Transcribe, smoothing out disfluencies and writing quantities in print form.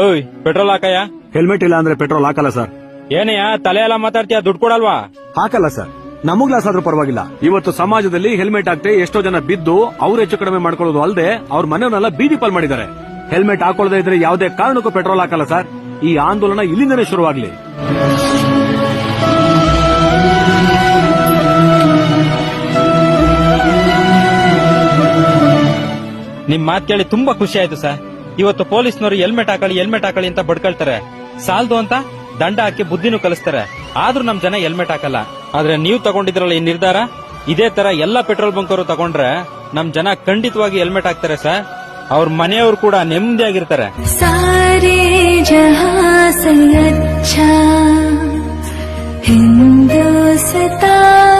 ಓಯ್ petrol ಹಾಕಯ್ಯ. Helmet ಇಲ್ಲ ಅಂದ್ರೆ ಪೆಟ್ರೋಲ್ ಹಾಕಲ್ಲ ಸರ್. ಏನಯ್ಯ ತಲೆ ಎಲ್ಲ ಮಾತಾಡ್ತೀಯ, ದುಡ್ಡು ಕೊಡಲ್ವಾ? ಹಾಕಲ್ಲ ಸರ್. ನಮಗ್ ಲಾಸ್ ಆದ್ರೂ ಪರವಾಗಿಲ್ಲ. ಇವತ್ತು ಸಮಾಜದಲ್ಲಿ ಹೆಲ್ಮೆಟ್ ಹಾಕ್ತೆ ಎಷ್ಟೋ ಜನ ಬಿದ್ದು ಅವ್ರು ಹೆಚ್ಚು ಕಡಿಮೆ ಮಾಡ್ಕೊಳ್ಳೋದು ಅಲ್ಲದೆ ಅವ್ರ ಮನೆಯನ್ನೆಲ್ಲ ಬೀದಿ ಪಾಲ್ ಮಾಡಿದ್ದಾರೆ. ಹೆಲ್ಮೆಟ್ ಹಾಕೊಳ್ಳದೆ ಇದ್ರೆ ಯಾವುದೇ ಕಾರಣಕ್ಕೂ ಪೆಟ್ರೋಲ್ ಹಾಕಲ್ಲ ಸರ್. ಈ ಆಂದೋಲನ ಇಲ್ಲಿಂದನೇ ಶುರುವಾಗ್ಲಿ. ನಿಮ್ ಮಾತ್ ಕೇಳಿ ತುಂಬಾ ಖುಷಿ ಆಯ್ತು ಸರ್. ಇವತ್ತು ಪೊಲೀಸ್ನವರು ಹೆಲ್ಮೆಟ್ ಹಾಕಳಿ ಅಂತ ಬಡ್ಕೊಳ್ತಾರೆ. ಸಾಲ್ದು ಅಂತ ದಂಡ ಹಾಕಿ ಬುದ್ಧಿನೂ ಕಲಿಸ್ತಾರೆ. ಆದ್ರೂ ನಮ್ ಜನ ಹೆಲ್ಮೆಟ್ ಹಾಕಲ್ಲ. ಆದ್ರೆ ನೀವು ತಗೊಂಡಿದ್ರಲ್ಲ ಈ ನಿರ್ಧಾರ, ಇದೇ ತರ ಎಲ್ಲಾ ಪೆಟ್ರೋಲ್ ಬಂಕ್ ಅವರು ತಗೊಂಡ್ರೆ ನಮ್ ಜನ ಖಂಡಿತವಾಗಿ ಹೆಲ್ಮೆಟ್ ಹಾಕ್ತಾರೆ ಸರ್. ಅವ್ರ ಮನೆಯವರು ಕೂಡ ನೆಮ್ಮದಿಯಾಗಿರ್ತಾರೆ. ಸಾರೇ ಜಹಾಂ ಸೆ ಅಚ್ಚಾ ಹಿಂದೂಸ್ತಾನ್.